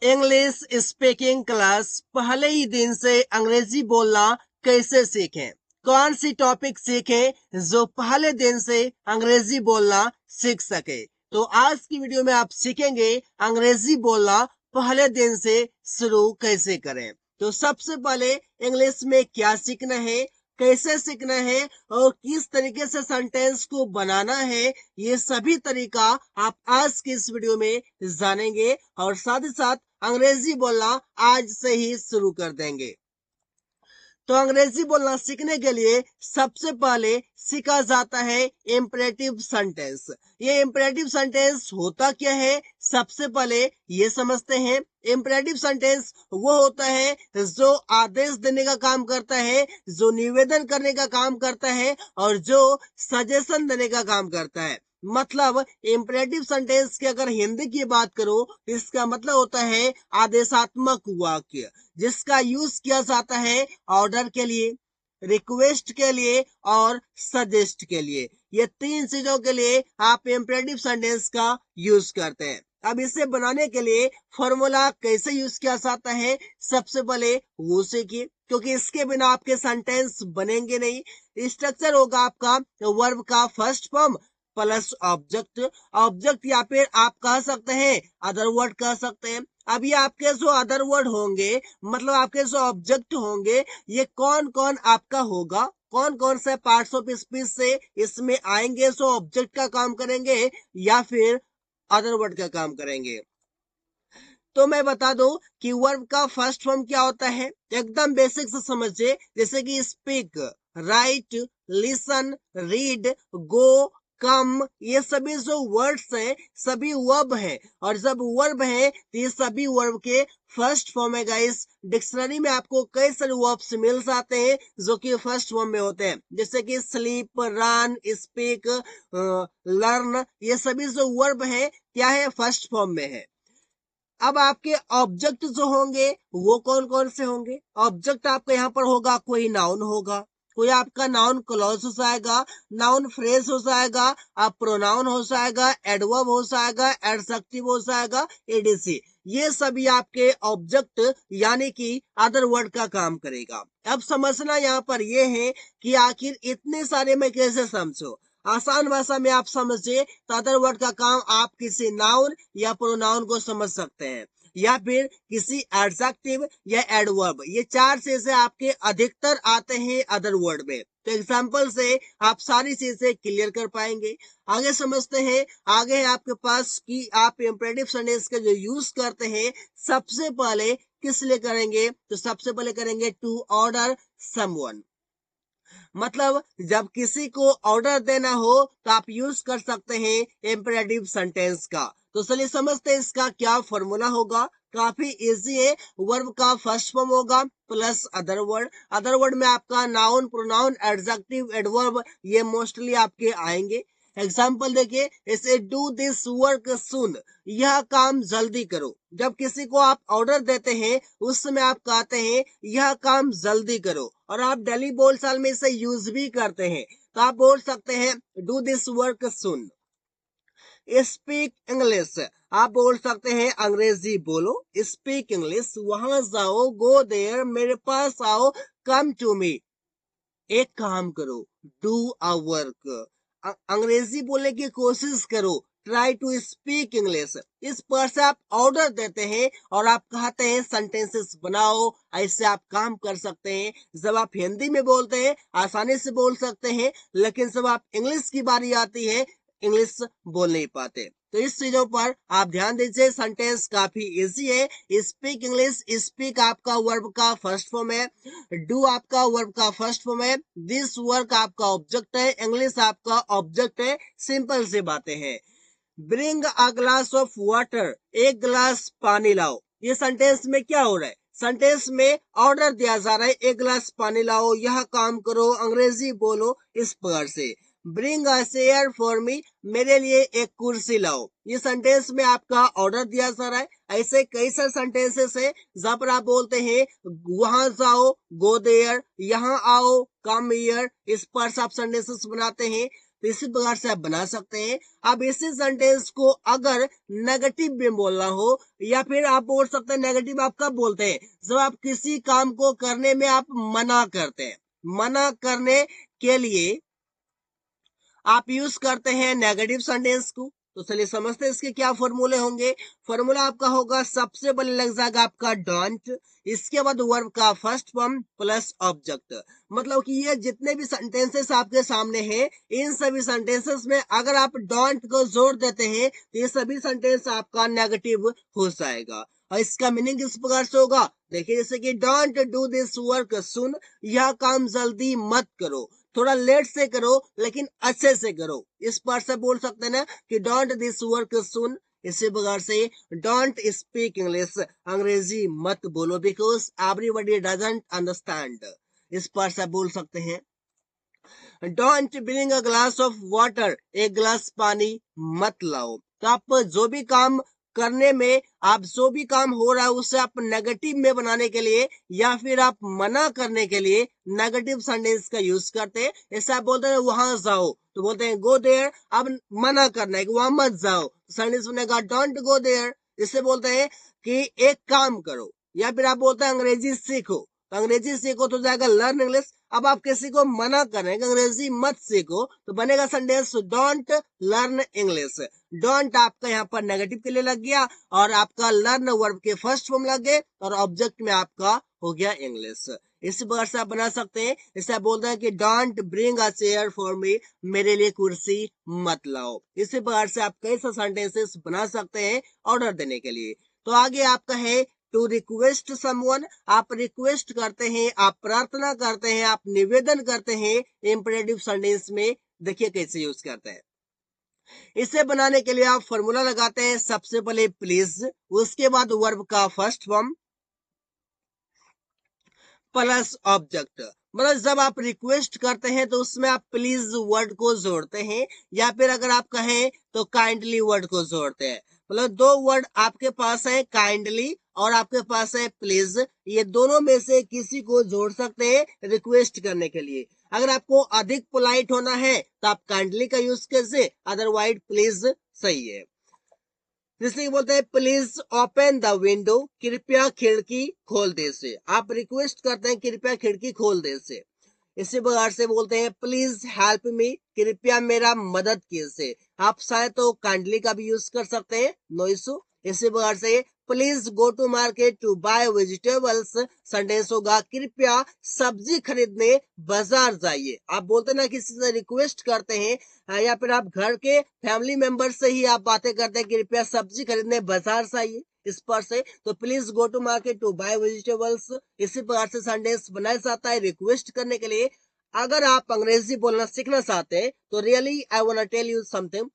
English speaking class पहले ही दिन से अंग्रेजी बोलना कैसे सीखें। कौन सी टॉपिक सीखें जो पहले दिन से अंग्रेजी बोलना सीख सके। तो आज की वीडियो में आप सीखेंगे अंग्रेजी बोलना पहले दिन से शुरू कैसे करें। तो सबसे पहले इंग्लिश में क्या सीखना है, कैसे सीखना है और किस तरीके से सेंटेंस को बनाना है, ये सभी तरीका आप आज की इस वीडियो में जानेंगे और साथ ही साथ अंग्रेजी बोलना आज से ही शुरू कर देंगे। तो अंग्रेजी बोलना सीखने के लिए सबसे पहले सीखा जाता है इम्परेटिव सेंटेंस। ये इम्परेटिव सेंटेंस होता क्या है, सबसे पहले ये समझते हैं। इम्परेटिव सेंटेंस वो होता है जो आदेश देने का काम करता है, जो निवेदन करने का काम करता है और जो सजेशन देने का काम करता है। मतलब इम्परेटिव सेंटेंस की अगर हिंदी की बात करूं, इसका मतलब होता है आदेशात्मक वाक्य, जिसका यूज किया जाता है ऑर्डर के लिए, रिक्वेस्ट के लिए और सजेस्ट के लिए। ये तीन चीजों के लिए आप इम्परेटिव सेंटेंस का यूज करते हैं। अब इसे बनाने के लिए फॉर्मूला कैसे यूज किया जाता है, सबसे पहले वो सीखिए, क्योंकि इसके बिना आपके सेंटेंस बनेंगे नहीं। स्ट्रक्चर होगा आपका वर्ब का first form plus object. Object या फिर आप कह सकते हैं अदर वर्ड कह सकते हैं। अब ये आपके जो अदर वर्ड होंगे, मतलब आपके जो ऑब्जेक्ट होंगे, ये कौन कौन आपका होगा, कौन कौन से पार्ट्स ऑफ स्पीच से इसमें आएंगे, जो ऑब्जेक्ट का काम करेंगे या फिर अदर वर्ड का काम करेंगे। तो मैं बता दूं कि वर्ब का फर्स्ट फॉर्म क्या होता है, एकदम बेसिक से समझिए। जैसे कि स्पीक, राइट, लिसन, रीड, गो, कम, ये सभी जो वर्ड्स हैं सभी वर्ब हैं, और जब वर्ब है तो ये सभी वर्ब के फर्स्ट फॉर्म है गाइस। डिक्शनरी में आपको कई सारे वर्ब्स मिल जाते हैं जो कि फर्स्ट फॉर्म में होते हैं, जैसे कि स्लीप, रन, स्पीक, लर्न, ये सभी जो वर्ब है क्या है, फर्स्ट फॉर्म में है। अब आपके ऑब्जेक्ट जो होंगे वो कौन कौन से होंगे। ऑब्जेक्ट आपका यहाँ पर होगा, कोई नाउन होगा, कोई आपका नाउन क्लॉज हो जाएगा, नाउन फ्रेज हो जाएगा, आप प्रोनाउन हो जाएगा, एडवर्ब हो जाएगा, एडजेक्टिव हो जाएगा, एडीसी। ये सभी आपके ऑब्जेक्ट यानी कि अदर वर्ड का काम करेगा। अब समझना यहाँ पर ये है कि आखिर इतने सारे में कैसे समझो। आसान भाषा में आप समझिए तो अदर वर्ड का काम आप किसी नाउन या प्रोनाउन को समझ सकते हैं, या फिर किसी एडजेक्टिव या एडवर्ब। ये चार चीजें आपके अधिकतर आते हैं अदर वर्ड में। तो एग्जाम्पल से आप सारी चीजें क्लियर कर पाएंगे। आगे समझते हैं। आगे है आपके पास कि आप इम्परेटिव सेंटेंस का जो यूज करते हैं सबसे पहले किस लिए करेंगे, तो सबसे पहले करेंगे टू ऑर्डर समवन। मतलब जब किसी को ऑर्डर देना हो तो आप यूज कर सकते हैं इम्परेटिव सेंटेंस का। तो चलिए समझते हैं इसका क्या फॉर्मूला होगा। काफी इजी है। वर्ब का फर्स्ट फॉर्म होगा plus other word. Other word में आपका नाउन, प्रोनाउन, एडजेक्टिव, एडवर्ब ये मोस्टली आपके आएंगे। एग्जाम्पल देखिए, इसे डू दिस वर्क सून, यह काम जल्दी करो। जब किसी को आप ऑर्डर देते हैं उस समय आप कहते हैं यह काम जल्दी करो, और आप डेली बोलचाल में इसे यूज भी करते हैं। तो आप बोल सकते हैं do this work soon. Speak English, आप बोल सकते हैं अंग्रेजी बोलो। स्पीक इंग्लिश, वहां जाओ, गो देयर, मेरे पास आओ, कम टू मी, एक काम करो, डू अ वर्क, अंग्रेजी बोलने की कोशिश करो, ट्राई टू स्पीक इंग्लिश। इस पर से आप ऑर्डर देते हैं और आप कहते हैं सेंटेंसेस बनाओ, ऐसे आप काम कर सकते हैं। जब आप हिंदी में बोलते हैं आसानी से बोल सकते हैं, लेकिन जब आप इंग्लिश की बारी आती है इंग्लिश बोल नहीं पाते। तो इस चीजों पर आप ध्यान दीजिए। सेंटेंस काफी इजी है। स्पीक इंग्लिश, स्पीक आपका वर्ब का फर्स्ट फॉर्म है, डू आपका वर्ब का फर्स्ट फॉर्म है, दिस वर्क आपका ऑब्जेक्ट है, इंग्लिश आपका ऑब्जेक्ट है। सिंपल सी बातें हैं। Bring a glass of water, एक गिलास पानी लाओ। ये सेंटेंस में क्या हो रहा है, सेंटेंस में ऑर्डर दिया जा रहा है, एक गिलास पानी लाओ, यह काम करो, अंग्रेजी बोलो। इस प्रकार से bring a chair for me, मेरे लिए एक कुर्सी लाओ। ये सेंटेंस में आपका ऑर्डर दिया जा रहा है। ऐसे कई सारे सेंटेंसेस है जहां पर आप बोलते हैं वहां जाओ, गो देयर, यहाँ आओ, कम हियर। इस पर आप सेंटेंसेस बनाते हैं। तो इसी प्रकार से आप बना सकते हैं। अब इसी सेंटेंस को अगर नेगेटिव में बोलना हो, या फिर आप बोल सकते हैं नेगेटिव आप कब बोलते हैं, जब आप किसी काम को करने में आप मना करते हैं। मना करने के लिए आप यूज करते हैं नेगेटिव सेंटेंस को। तो चलिए समझते हैं इसके क्या फॉर्मूले होंगे। फॉर्मूला आपका होगा, सबसे पहले लग जाएगा आपका डोंट, इसके बाद वर्ब का फर्स्ट फॉर्म प्लस ऑब्जेक्ट। मतलब कि ये जितने भी सेंटेंसेस आपके सामने हैं, इन सभी सेंटेंसेस में अगर आप डोंट को जोड़ देते हैं तो ये सभी सेंटेंस आपका नेगेटिव हो जाएगा। और इसका मीनिंग इस प्रकार से होगा, देखिए जैसे कि डोंट डू दिस वर्क सुन, यह काम जल्दी मत करो, थोड़ा लेट से करो लेकिन अच्छे से करो। इस पार्ट से बोल सकते हैं ना कि डोंट दिस वर्क सुन। इसी प्रकार से डोंट स्पीक इंग्लिश, अंग्रेजी मत बोलो, बिकॉज एवरीबॉडी डजंट अंडरस्टैंड। इस पार्ट से बोल सकते हैं don't bring a glass of water, एक गिलास पानी मत लाओ। तो आप जो भी काम करने में, आप जो भी काम हो रहा है उसे आप नेगेटिव में बनाने के लिए या फिर आप मना करने के लिए नेगेटिव सेंटेंस का यूज करते हैं। ऐसा आप बोलते हैं वहां जाओ, तो बोलते हैं गो देयर। अब मना करना है कि वहां मत जाओ, सेंटेंस बनेगा डोंट गो देयर। इसे बोलते हैं कि एक काम करो। या फिर आप बोलते हैं अंग्रेजी सीखो, तो अंग्रेजी सीखो तो जाएगा लर्न इंग्लिश। अब आप किसी को मना कर रहे हैं कि अंग्रेजी मत सीखो, तो बनेगा sentence don't learn English. Don't आपका यहाँ पर नेगेटिव के लिए लग गया, और आपका लर्न वर्ब के फर्स्ट फॉर्म लग गए, और ऑब्जेक्ट में आपका हो गया इंग्लिश। इसी प्रकार से आप बना सकते हैं। इसे आप बोलते हैं कि don't bring a chair for me, मेरे लिए कुर्सी मत लाओ। इसी प्रकार से आप कई सारे सेंटेंसेस बना सकते हैं ऑर्डर देने के लिए। तो आगे आपका है टू रिक्वेस्ट समवन, आप रिक्वेस्ट करते हैं, आप प्रार्थना करते हैं, आप निवेदन करते हैं। इंपरेटिव सेंटेंस में देखिए कैसे यूज करते हैं। इसे बनाने के लिए आप फॉर्मूला लगाते हैं, सबसे पहले प्लीज, उसके बाद वर्ब का फर्स्ट फॉर्म प्लस ऑब्जेक्ट। मतलब जब आप रिक्वेस्ट करते हैं तो उसमें आप प्लीज वर्ड को जोड़ते हैं, या फिर अगर आप कहें तो काइंडली वर्ड को जोड़ते हैं। मतलब दो वर्ड आपके पास है, काइंडली और आपके पास है प्लीज। ये दोनों में से किसी को जोड़ सकते हैं रिक्वेस्ट करने के लिए। अगर आपको अधिक पोलाइट होना है तो आप काइंडली का यूज कीजिए, अदरवाइज प्लीज सही है। जिससे बोलते हैं प्लीज ओपन द विंडो, कृपया खिड़की खोल दे से। आप रिक्वेस्ट करते हैं कृपया खिड़की खोल दे से। इसी प्रकार से बोलते हैं प्लीज हेल्प मी, कृपया मेरा मदद कीजिए। आप शायद तो काइंडली का भी यूज कर सकते हैं, नो इशू। इसी प्रकार से please go to market to buy vegetables, sentence होगा कृपया सब्जी खरीदने बाजार जाइए। आप बोलते ना किसी से रिक्वेस्ट करते हैं, या फिर आप घर के फैमिली मेंबर से ही आप बातें करते हैं कृपया सब्जी खरीदने बाजार से आइए। इस पर से तो please go to market to buy vegetables. इसी प्रकार से सेंटेंस बनाया जाता है रिक्वेस्ट करने के लिए। अगर आप अंग्रेजी बोलना सीखना चाहते हैं तो really I want tell you something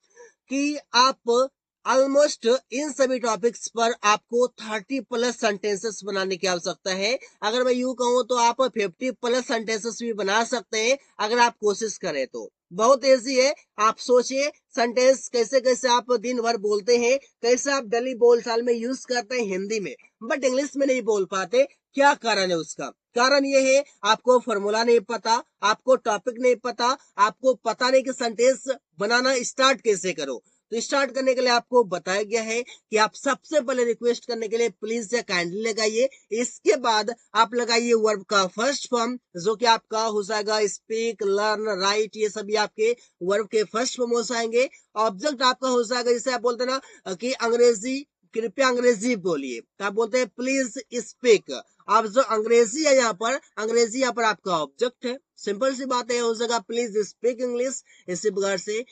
कि आप ऑलमोस्ट इन सभी टॉपिक्स पर आपको 30 प्लस सेंटेंसेस बनाने की आवश्यकता है। अगर मैं यूं कहूं तो आप 50 प्लस सेंटेंसेस भी बना सकते हैं अगर आप कोशिश करें तो। बहुत इजी है। आप सोचिए सेंटेंस कैसे कैसे आप दिन भर बोलते हैं, कैसे आप डेली बोलचाल में यूज करते हैं हिंदी में, बट इंग्लिश में नहीं बोल पाते। क्या कारण है उसका? कारण ये है आपको फॉर्मूला नहीं पता, आपको टॉपिक नहीं पता, आपको पता नहीं कि सेंटेंस बनाना स्टार्ट कैसे करो। तो स्टार्ट करने के लिए आपको बताया गया है कि आप सबसे पहले रिक्वेस्ट करने के लिए प्लीज या काइंडली लगाइए। इसके बाद आप लगाइए वर्ब का फर्स्ट फॉर्म, जो कि आपका हो जाएगा स्पीक, लर्न, राइट। ये सभी आपके वर्ब के फर्स्ट फॉर्म हो जाएंगे। ऑब्जेक्ट आपका हो जाएगा, जैसे आप बोलते ना कि अंग्रेजी, कृपया अंग्रेजी बोलिए, तो आप बोलते हैं प्लीज स्पीक। अब जो अंग्रेजी है यहाँ पर, अंग्रेजी यहाँ पर आपका ऑब्जेक्ट है। सिंपल सी बात है, हो जाएगा प्लीज स्पीक इंग्लिश। इसी प्रकार से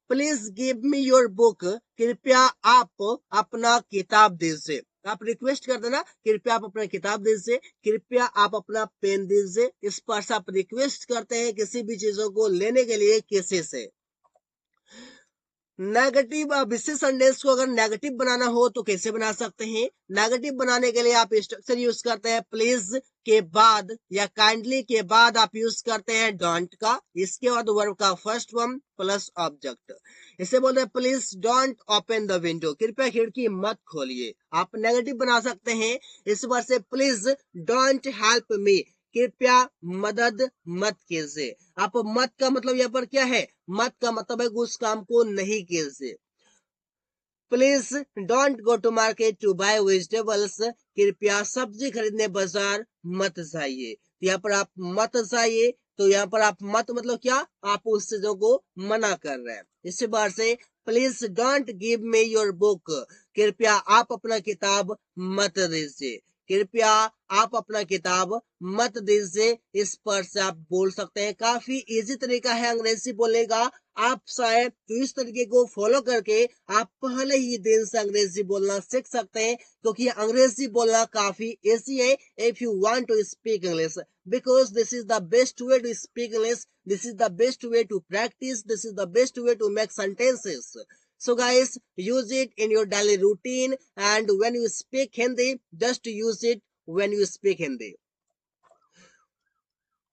please give me your book, कृपया आप अपना किताब दीजिए। आप रिक्वेस्ट करते ना कृपया आप अपना किताब दीजिए, कृपया आप अपना पेन दीजिए। इस पर से आप रिक्वेस्ट करते हैं किसी भी चीजों को लेने के लिए किसी से। नेगेटिव, अब इसी सेंटेंस को अगर नेगेटिव बनाना हो तो कैसे बना सकते हैं? नेगेटिव बनाने के लिए आप स्ट्रक्चर यूज करते हैं प्लीज के बाद या काइंडली के बाद आप यूज करते हैं डोंट का। इसके बाद वर्ब का फर्स्ट फॉर्म प्लस ऑब्जेक्ट। इसे बोलते हैं please don't open the window, कृपया खिड़की मत खोलिए। आप नेगेटिव बना सकते हैं इस बार से प्लीज डोंट हेल्प मी, कृपया मदद मत कीजिए। आप मत का मतलब यहाँ पर क्या है, मत का मतलब है उस काम को नहीं कीजिए। Please don't go to market to buy vegetables, कृपया सब्जी खरीदने बाजार मत जाइए। तो यहाँ पर आप मत जाइए, तो यहाँ पर आप मत मतलब क्या, आप उस चीजों को मना कर रहे हैं। इसी बार से please don't give me your book, कृपया आप अपना किताब मत दीजिए। कृपया आप अपना किताब मत दीजिए, इस पर से आप बोल सकते हैं। काफी इजी तरीका है अंग्रेजी बोलने का। आप शायद इस तरीके को फॉलो करके आप पहले ही दिन से अंग्रेजी बोलना सीख सकते हैं, क्योंकि अंग्रेजी बोलना काफी इजी है। If you want to speak English, because this is the best way to speak English, this is the best way to practice, this is the best way to make sentences. So guys, use it in your daily routine, and when you speak Hindi, just use it when you speak Hindi.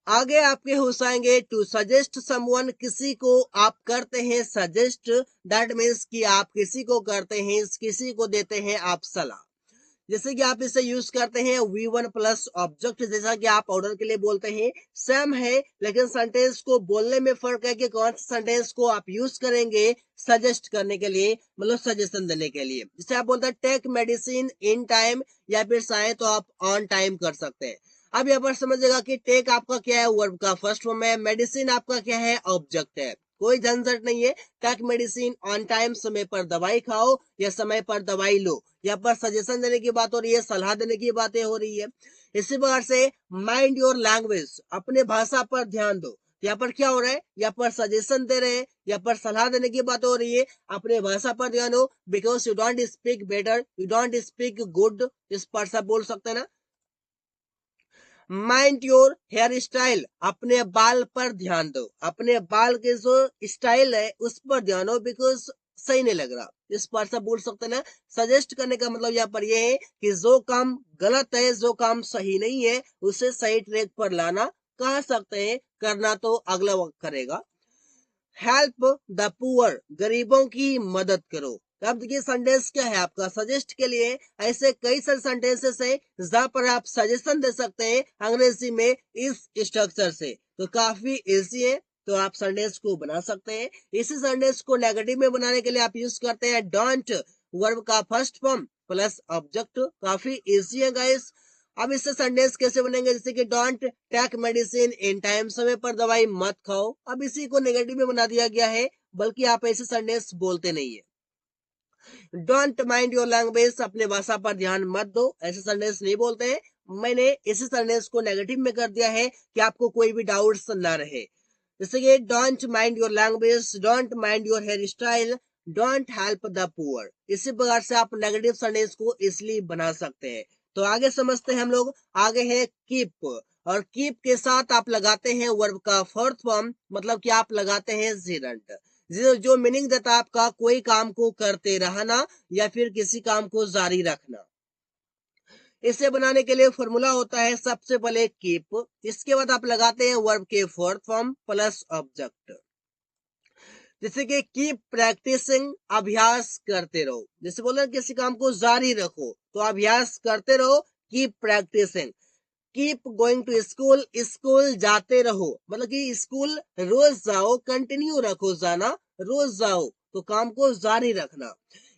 आगे आपके हो जाएंगे to suggest someone, किसी को आप करते हैं suggest, that means कि आप किसी को करते हैं, किसी को देते हैं आप सलाह। जैसे कि आप इसे यूज करते हैं V1 प्लस ऑब्जेक्ट, जैसा कि आप ऑर्डर के लिए बोलते हैं, सेम है, लेकिन सेंटेंस को बोलने में फर्क है कि कौन सा सेंटेंस को आप यूज करेंगे सजेस्ट करने के लिए, मतलब सजेशन देने के लिए। जैसे आप बोलते हैं टेक मेडिसिन इन टाइम, या फिर चाहे तो आप ऑन टाइम कर सकते हैं। अब यहाँ पर समझिएगा कि टेक आपका क्या है, वर्ब का फर्स्ट फॉर्म है, मेडिसिन आपका क्या है, ऑब्जेक्ट है। कोई झंझट नहीं है। टेक मेडिसिन ऑन टाइम, समय पर दवाई खाओ या समय पर दवाई लो। यहाँ पर सजेशन देने की बात हो रही है, सलाह देने की बातें हो रही है। इसी प्रकार से माइंड योर लैंग्वेज, अपने भाषा पर ध्यान दो। यहाँ पर क्या हो रहा है, यहाँ पर सजेशन दे रहे हैं, यहाँ पर सलाह देने की बात हो रही है, अपने भाषा पर ध्यान दो। Because you don't speak better, you don't speak good, इस पर सब बोल सकते हैं ना। माइंड योर हेयर स्टाइल, अपने बाल पर ध्यान दो, अपने बाल के जो स्टाइल है उस पर ध्यान दो, बिकॉज सही नहीं लग रहा, इस पर सब बोल सकते हैं ना। सजेस्ट करने का मतलब यहाँ पर ये है कि जो काम गलत है, जो काम सही नहीं है, उसे सही ट्रैक पर लाना कह सकते हैं, करना तो अगला वक्त करेगा। हेल्प द पुअर, गरीबों की मदद करो। अब देखिए सेंटेंस क्या है आपका सजेस्ट के लिए, ऐसे कई सारे सेंटेंसेस है जहां पर आप सजेशन दे सकते हैं अंग्रेजी में इस स्ट्रक्चर से, तो काफी इजी है। तो आप सेंटेंस को बना सकते हैं। इसी सेंटेंस को नेगेटिव में बनाने के लिए आप यूज करते हैं डोंट, वर्ब का फर्स्ट फॉर्म प्लस ऑब्जेक्ट, काफी इजी है गाइस। अब इससे सेंटेंस कैसे बनेंगे, जैसे कि don't take medicine in time, समय पर दवाई मत खाओ। अब इसी को नेगेटिव में बना दिया गया है, बल्कि आप ऐसे सेंटेंस बोलते नहीं है। डोंट माइंड योर लैंग्वेज, अपने भाषा पर ध्यान मत दो, ऐसे सेंटेंस नहीं बोलते हैं। मैंने इसी सेंटेंस को नेगेटिव में कर दिया है कि आपको कोई भी डाउट्स ना रहे। जैसे कि don't mind your language, don't mind your hair style, don't help the poor. इसी प्रकार से आप नेगेटिव सेंटेंस को इसलिए बना सकते हैं। तो आगे समझते हैं हम लोग। आगे है कीप, और कीप के साथ आप लगाते हैं वर्ब का फोर्थ फॉर्म, मतलब कि आप लगाते हैं जीरंट, जो मीनिंग देता है आपका कोई काम को करते रहना या फिर किसी काम को जारी रखना। इसे बनाने के लिए फॉर्मूला होता है सबसे पहले कीप, इसके बाद आप लगाते हैं वर्ब के फोर्थ फॉर्म प्लस ऑब्जेक्ट। जैसे कि कीप प्रैक्टिसिंग, अभ्यास करते रहो। जैसे बोले किसी काम को जारी रखो, तो अभ्यास करते रहो, keep practising. Keep going to school, school जाते रहो, मतलब कि स्कूल रोज जाओ, कंटिन्यू रखो जाना, रोज जाओ, तो काम को जारी रखना।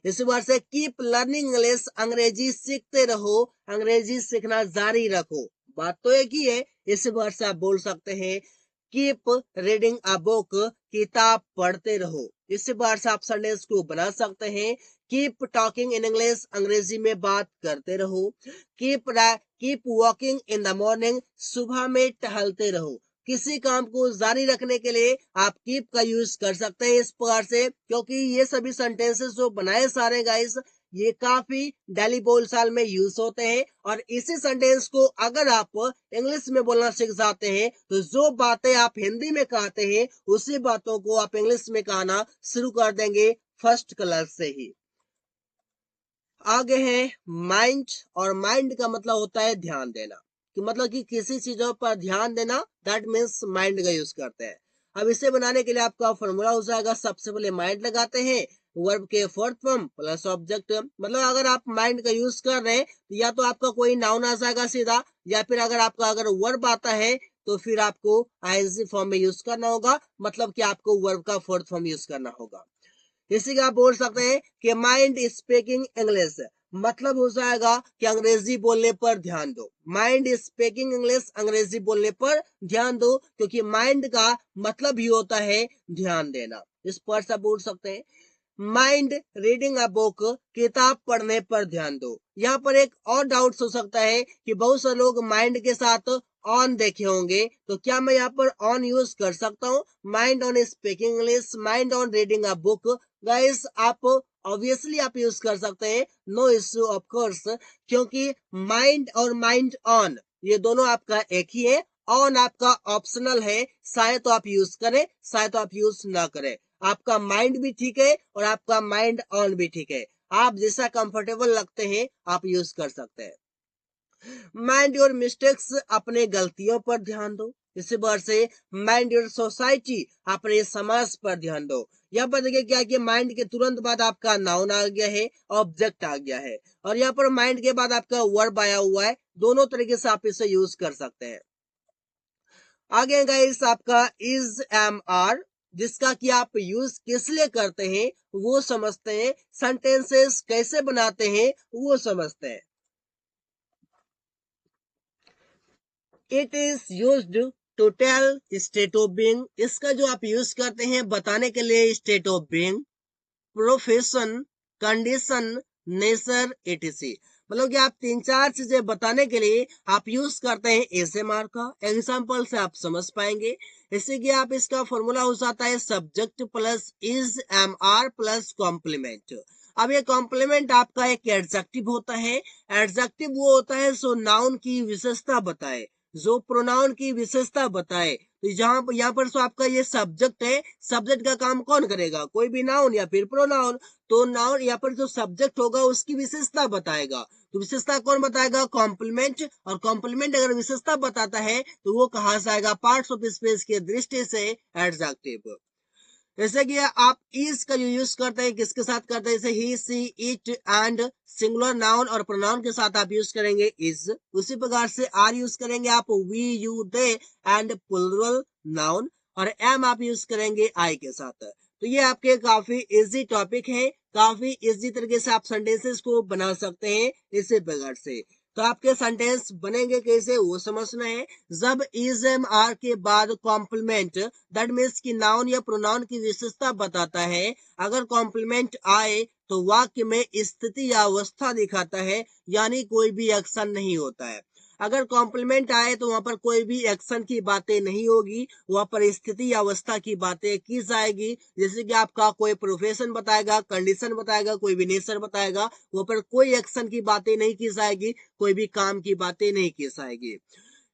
इसी बार से कीप लर्निंग इंग्लिश, अंग्रेजी सीखते रहो, अंग्रेजी सीखना जारी रखो। बात तो एक ही है। इसी बार से आप बोल सकते हैं कीप रीडिंग अ बुक, किताब पढ़ते रहो। इसी बार से आप सेंटेंस को बना सकते हैं कीप टॉकिंग इन इंग्लिश, अंग्रेजी में बात करते रहो। Keep walking in the morning, सुबह में टहलते रहो। किसी काम को जारी रखने के लिए आप कीप का यूज कर सकते हैं इस प्रकार से, क्योंकि ये सभी सेंटेंसेस जो बनाए सारे गाइस, ये काफी डेली बोलचाल में यूज होते हैं। और इसी सेंटेंस को अगर आप इंग्लिश में बोलना सीख जाते हैं, तो जो बातें आप हिंदी में कहते हैं उसी बातों को आप इंग्लिश में कहना शुरू कर देंगे फर्स्ट क्लास से ही। आगे है माइंड, और माइंड का मतलब होता है ध्यान देना, कि मतलब कि किसी चीजों पर ध्यान देना, दैट मीन्स माइंड का यूज करते हैं। अब इसे बनाने के लिए आपका फॉर्मूला हो जाएगा, सबसे पहले माइंड लगाते हैं, वर्ब के फोर्थ फॉर्म प्लस ऑब्जेक्ट। मतलब अगर आप माइंड का यूज कर रहे हैं तो या तो आपका कोई नाउन आ जाएगा सीधा, या फिर अगर आपका अगर वर्ब आता है तो फिर आपको आईएनजी फॉर्म में यूज करना होगा, मतलब कि आपको वर्ब का फोर्थ फॉर्म यूज करना होगा। इसी का आप बोल सकते हैं कि माइंड स्पीकिंग इंग्लिश, मतलब हो जाएगा कि अंग्रेजी बोलने पर ध्यान दो। माइंड स्पीकिंग इंग्लिश, अंग्रेजी बोलने पर ध्यान दो, क्योंकि माइंड का मतलब ही होता है ध्यान देना। इस पर से बोल सकते हैं माइंड रीडिंग अ बुक, किताब पढ़ने पर ध्यान दो। यहाँ पर एक और डाउट हो सकता है कि बहुत से लोग माइंड के साथ ऑन देखे होंगे, तो क्या मैं यहाँ पर ऑन यूज कर सकता हूँ? Mind on speaking English, mind on reading a book. Guys आप ऑब्वियसली आप यूज कर सकते हैं, नो इश्यू ऑफ कोर्स, क्योंकि माइंड और माइंड ऑन ये दोनों आपका एक ही है। ऑन आपका ऑप्शनल है, शायद तो आप यूज करें, शायद तो आप यूज ना करें। आपका माइंड भी ठीक है और आपका माइंड ऑन भी ठीक है। आप जैसा कंफर्टेबल लगते हैं आप यूज कर सकते हैं। माइंड योर मिस्टेक्स, अपने गलतियों पर ध्यान दो। इसी बार से माइंड योर सोसाइटी, अपने समाज पर ध्यान दो। यहाँ पर देखिए क्या कि माइंड के तुरंत बाद आपका नाउन आ गया है, ऑब्जेक्ट आ गया है, और यहाँ पर माइंड के बाद आपका वर्ब आया हुआ है। दोनों तरीके से आप इसे यूज कर सकते हैं। आगे गाइस आपका इज एम आर, जिसका कि आप यूज किस लिए करते हैं वो समझते हैं, सेंटेंसेस कैसे बनाते हैं वो समझते हैं। It is used to tell state of being, इसका जो आप यूज करते हैं बताने के लिए state of being, profession, condition, nature, ETC. मतलब कि आप तीन चार चीजें बताने के लिए आप यूज करते हैं एसएमआर का। एग्जांपल से आप समझ पाएंगे। इससे कि आप इसका फॉर्मूला हो जाता है subject plus is am are plus complement. अब ये कॉम्प्लीमेंट आपका एक एडजेक्टिव होता है। एडजेक्टिव वो होता है जो नाउन की विशेषता बताए, जो प्रोनाउन की विशेषता बताए। तो यहाँ पर तो आपका ये सब्जेक्ट है, सब्जेक्ट का काम कौन करेगा? कोई भी नाउन या फिर प्रोनाउन। तो नाउन यहाँ पर जो सब्जेक्ट होगा उसकी विशेषता बताएगा। तो विशेषता कौन बताएगा? कॉम्प्लीमेंट। और कॉम्प्लीमेंट अगर विशेषता बताता है तो वो कहा जाएगा पार्ट्स ऑफ स्पीच के दृष्टि से एडजेक्टिव। जैसे कि आप इज का जो यूज करते हैं किसके साथ करते हैं? जैसे ही, she, it and singular noun और प्रोनाउन के साथ आप यूज करेंगे इज। उसी प्रकार से आर यूज करेंगे आप we, you, they and plural noun. और एम आप यूज करेंगे आई के साथ। तो ये आपके काफी इजी टॉपिक है, काफी इजी तरीके से आप सेंटेंसेस को बना सकते हैं इसी प्रकार से। तो आपके सेंटेंस बनेंगे कैसे वो समझना है। जब इज एम आर के बाद कॉम्प्लीमेंट, दैट मीन्स कि नाउन या प्रोनाउन की विशेषता बताता है, अगर कॉम्प्लीमेंट आए तो वाक्य में स्थिति या अवस्था दिखाता है, यानी कोई भी एक्शन नहीं होता है। अगर कॉम्प्लीमेंट आए तो वहां पर कोई भी एक्शन की बातें नहीं होगी, वहां पर स्थिति या अवस्था की बातें की जाएगी। जैसे कि आपका कोई प्रोफेशन बताएगा, कंडीशन बताएगा, कोई भी नेचर बताएगा, वहां पर कोई एक्शन की बातें नहीं की जाएगी, कोई भी काम की बातें नहीं की जाएगी।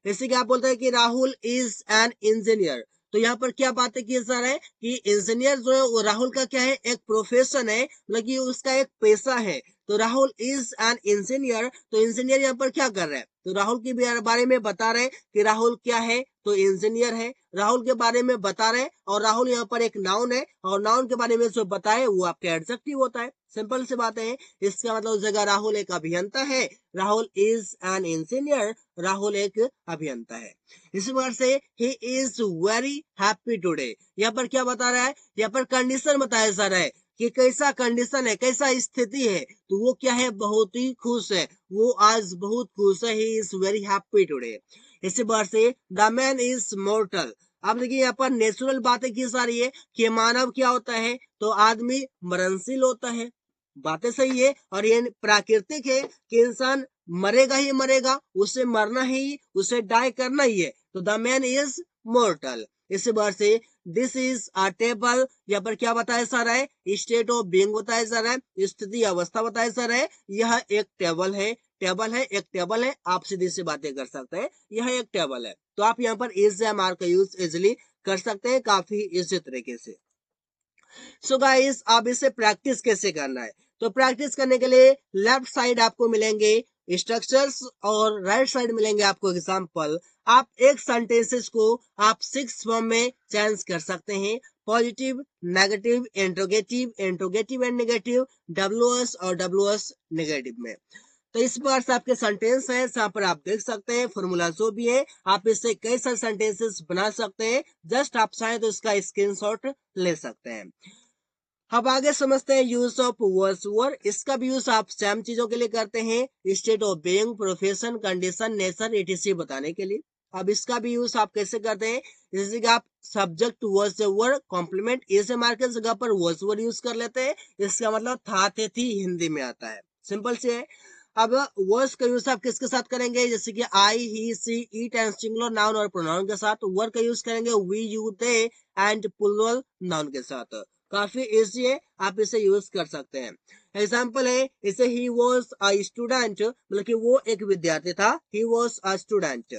जैसे कि आप बोलते हैं कि राहुल इज एन इंजीनियर, तो यहाँ पर क्या बातें की जा रहा है कि इंजीनियर जो है वो राहुल का क्या है? एक प्रोफेशन है, मतलब कि उसका एक पेशा है। तो राहुल इज एन इंजीनियर, तो इंजीनियर यहाँ पर क्या कर रहा है? तो राहुल के बारे में बता रहे कि राहुल क्या है? तो इंजीनियर है। राहुल के बारे में बता रहे, और राहुल यहाँ पर एक नाउन है, और नाउन के बारे में जो बताए वो आपका एडजेक्टिव होता है। सिंपल सी बातें हैं। इसका मतलब जगह राहुल एक अभियंता है, Rahul is an engineer, Rahul एक अभियंता है। इस बार से he is very happy today, यहाँ पर क्या बता रहा है? यहाँ पर कंडीशन बताया जा रहा है कि कैसा कंडीशन है, कैसा स्थिति है। तो वो क्या है? बहुत ही खुश है, वो आज बहुत खुश है। He is very happy today. इसी बार से द मैन इज मोर्टल। अब देखिए यहाँ पर नेचुरल बातें की जा रही है कि मानव क्या होता है? तो आदमी मरणशील होता है। बातें सही है, और ये प्राकृतिक है कि इंसान मरेगा ही मरेगा, उसे मरना ही, उसे डाई करना ही है। तो द मैन इज मोर्टल। इस बार से दिस इज अ टेबल, यहाँ पर क्या बताया जा रहा है? स्टेट ऑफ बीइंग बताया जा रहा है, स्थिति अवस्था बताया जा रहा है। यह एक टेबल है, टेबल है, एक टेबल है। आप सीधी सी बातें कर सकते हैं, यह एक टेबल है। तो आप यहाँ पर इज एम आर का यूज इजिली कर सकते हैं, काफी इजी तरीके से। सो गाइस अब इसे प्रैक्टिस कैसे करना है? तो प्रैक्टिस करने के लिए लेफ्ट साइड आपको मिलेंगे स्ट्रक्चर्स और राइट साइड मिलेंगे आपको एग्जाम्पल। आप एक सेंटेंसेस को आप 6 फॉर्म में चेंज कर सकते हैं। Positive, negative, interrogative, interrogative and negative, WS और डब्ल्यूएस नेगेटिव में। तो इस प्रकार से आपके सेंटेंस है, यहाँ पर आप देख सकते हैं फॉर्मूला जो भी है, आप इससे कई सारे सेंटेंसेस बना सकते हैं। जस्ट आप चाहें तो इसका स्क्रीनशॉट ले सकते हैं। अब आगे समझते हैं यूज ऑफ वॉज वर। इसका भी यूज आप सेम चीजों के लिए करते हैं, state of being, profession, condition, nature, ETC बताने के लिए। अब इसका भी यूज आप कैसे करते हैं, जैसे कि आप subject was were, complement A से मार्क की जगह पर वॉज वर यूज कर लेते हैं। इसका मतलब था, थे, थी हिंदी में आता है, सिंपल से है। अब वर्स का यूज आप किसके साथ करेंगे, जैसे कि I, he, she, it and singular noun और प्रोनाउन के साथ। वर का यूज करेंगे we, you, they and plural noun के साथ। काफी इजी है, आप इसे यूज कर सकते हैं। एग्जाम्पल है इसे, ही वॉज अ स्टूडेंट, मतलब कि वो एक विद्यार्थी था, he was a student.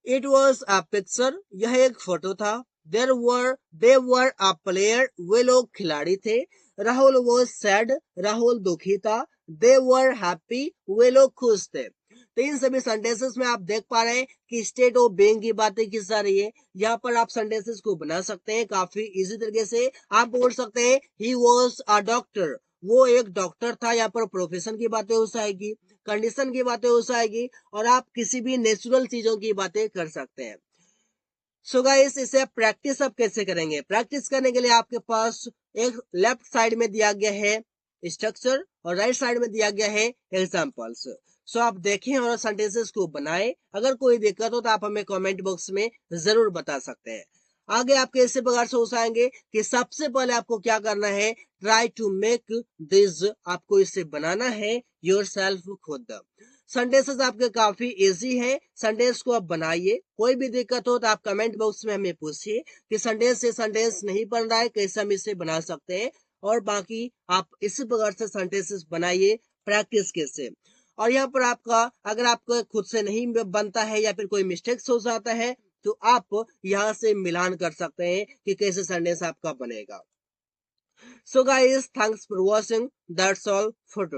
It was a picture, यह एक फोटो था। दे वर अ प्लेयर, वे लोग खिलाड़ी थे। राहुल वॉज सैड, राहुल दुखी था। दे वर हैप्पी, वे लोग खुश थे। तो इन सभी सेंटेंसेस में आप देख पा रहे हैं कि स्टेट ऑफ बीइंग की बातें की जा रही है। यहाँ पर आप सेंटेंसेस को बना सकते हैं काफी इजी तरीके से। आप बोल सकते हैं ही वॉज अ डॉक्टर, वो एक डॉक्टर था। यहाँ पर प्रोफेशन की बातें हो जाएगी, कंडीशन की बातें हो जाएगी, और आप किसी भी नेचुरल चीजों की बातें कर सकते हैं। सो गाइस, इसे प्रैक्टिस आप कैसे करेंगे, प्रैक्टिस करने के लिए आपके पास एक लेफ्ट साइड में दिया गया है स्ट्रक्चर और राइट साइड में दिया गया है एग्जांपल्स। सो आप देखें और सेंटेंसेस को बनाएं। अगर कोई दिक्कत हो तो आप हमें कमेंट बॉक्स में जरूर बता सकते हैं। आगे आप कैसे प्रकार से उठाएंगे कि सबसे पहले आपको क्या करना है, ट्राई टू मेक दिस, आपको इसे बनाना है योरसेल्फ, खुद। सेंटेंसेस आपके काफी इजी है, सेंटेंस को आप बनाइए। कोई भी दिक्कत हो तो आप कमेंट बॉक्स में हमें पूछिए कि सेंटेंस से सेंटेंस नहीं बन रहा है, कैसे हम इसे बना सकते हैं। और बाकी आप इसी प्रकार से सेंटेंसेस बनाइए प्रैक्टिस के से। और यहाँ पर आपका अगर आपको खुद से नहीं बनता है या फिर कोई मिस्टेक्स हो जाता है तो आप यहाँ से मिलान कर सकते हैं कि कैसे सेंटेंस आपका बनेगा। So guys, thanks for watching, that's all for today.